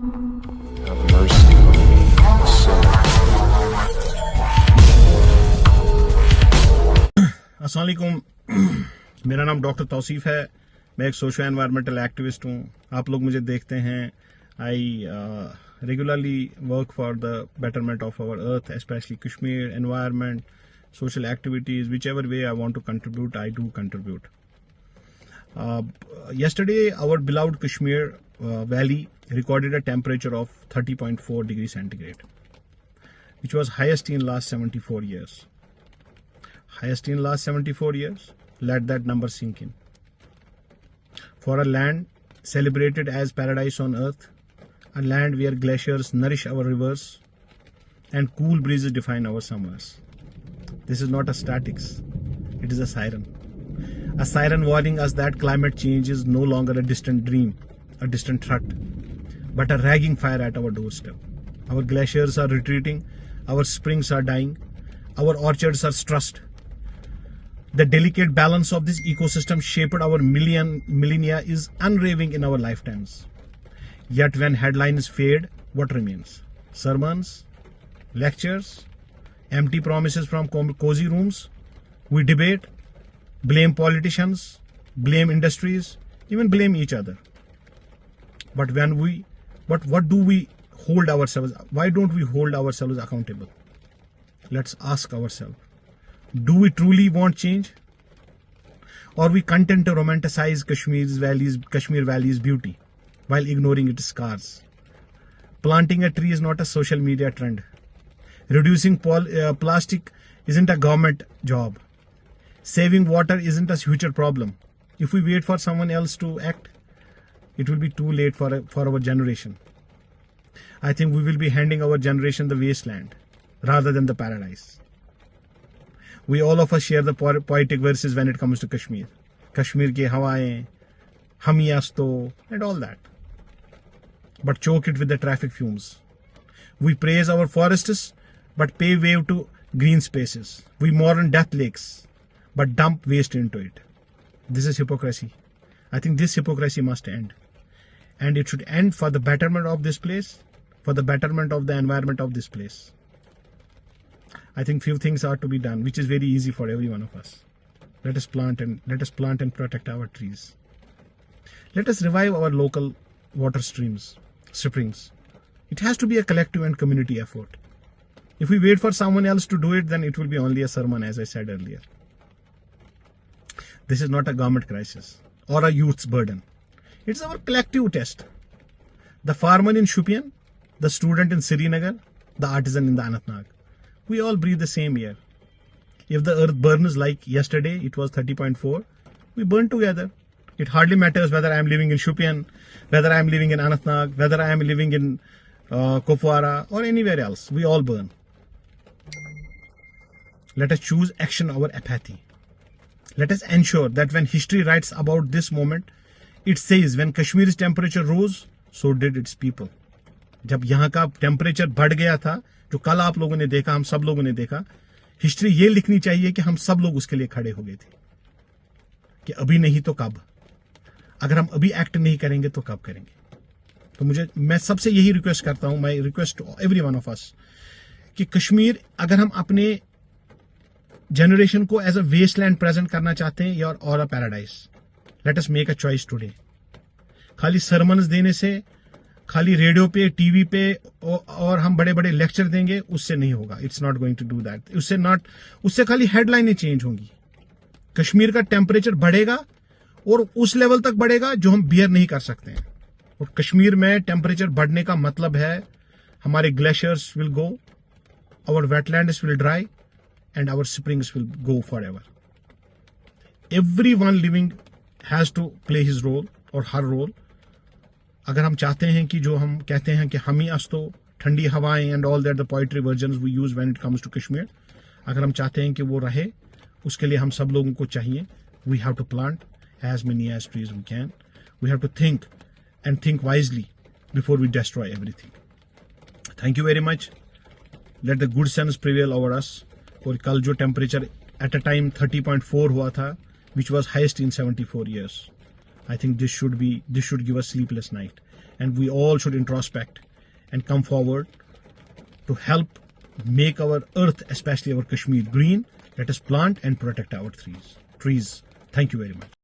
Have mercy on me, a sinner. अस्सलाम वालेकुम। मेरा नाम डॉक्टर तौसीफ है। मैं एक सोशल एनवायरमेंटल एक्टिविस्ट हूँ। आप लोग मुझे देखते हैं। I regularly work for the betterment of our earth, specially Kashmir, environment, social activities, whichever way I want to contribute, I do contribute. Yesterday, our beloved Kashmir Valley recorded a temperature of 30.4 degrees centigrade, which was highest in last 74 years. Highest in last 74 years. Let that number sink in. For a land celebrated as paradise on earth, a land where glaciers nourish our rivers and cool breezes define our summers. This is not a statics, it is a siren warning us that climate change is no longer a distant dream, a distant threat, but a raging fire at our doorstep. Our glaciers are retreating, our springs are dying, our orchards are stressed. The delicate balance of this ecosystem shaped our millennia is unraving in our lifetimes. Yet when headlines fade, what remains? Sermons, lectures, empty promises from cozy rooms. We debate, blame politicians, blame industries, even blame each other. But what do we hold ourselves? Why don't we hold ourselves accountable? Let's ask ourselves, do we truly want change? Or are we content to romanticize Kashmir Valley's beauty while ignoring its scars? Planting a tree is not a social media trend. Reducing plastic isn't a government job. Saving water isn't a future problem. If we wait for someone else to act, it will be too late for our generation. I think we will be handing our generation the wasteland rather than the paradise. We all of us share the poetic verses when it comes to Kashmir. Kashmir ke hawaein, hum yasto, and all that. But choke it with the traffic fumes. We praise our forests, but pay way to green spaces. We mourn death lakes, but dump waste into it. This is hypocrisy. I think this hypocrisy must end. And it should end for the betterment of this place, for the betterment of the environment of this place. I think few things are to be done, which is very easy for every one of us. Let us plant and protect our trees. Let us revive our local water springs. It has to be a collective and community effort. If we wait for someone else to do it, then it will be only a sermon, as I said earlier. This is not a government crisis or a youth's burden. It's our collective test. The farmer in Shupian, the student in Srinagar, the artisan in the Anantnag. We all breathe the same air. If the earth burns like yesterday, it was 30.4, we burn together. It hardly matters whether I am living in Shupian, whether I am living in Anantnag, whether I am living in Kupwara or anywhere else. We all burn. Let us choose action over apathy. Let us ensure that when history writes about this moment, it says when Kashmir's temperature rose, so did its people. जब यहाँ का temperature बढ़ गया था, जो कल आप लोगों ने देखा, हम सब लोगों ने देखा, हिस्ट्री ये लिखनी चाहिए कि हम सब लोग उसके लिए खड़े हो गए थे कि अभी नहीं तो कब। अगर हम अभी एक्ट नहीं करेंगे तो कब करेंगे? तो मैं सबसे यही रिक्वेस्ट करता हूं, my request to every one of us, कि कश्मीर अगर हम अपने जनरेशन को एज अ वेस्टलैंड प्रेजेंट करना चाहते हैं और a paradise, let us make a choice today. खाली सरमन्स देने से, खाली रेडियो पे, टीवी पे और हम बड़े बड़े लेक्चर देंगे, उससे नहीं होगा. It's not going to do that. उससे खाली हेडलाइनें चेंज होंगी. कश्मीर का टेम्परेचर बढ़ेगा और उस लेवल तक बढ़ेगा जो हम बियर नहीं कर सकते हैं. और कश्मीर में टेम्परेचर बढ़ने का मतलब है हमारे glaciers will go, our wetlands will dry and our springs will go forever. Everyone living has to play his role or her role. अगर हम चाहते हैं कि जो हम कहते हैं कि हम ही अस्तो, ठंडी हवाएं and all that the poetry versions we use when it comes to Kashmir, अगर हम चाहते हैं कि वो रहे, उसके लिए हम सब लोगों को चाहिए, we have to plant as many as trees we can. We have to think and think wisely before we destroy everything. Thank you very much. Let the good sense prevail over us. और कल जो temperature at a time 30.4 हुआ था, which was heist in 74 years, I think this should give us sleepless night. and we all should introspect and come forward to help make our earth, especially our Kashmir, green. Let us plant and protect our trees. Thank you very much.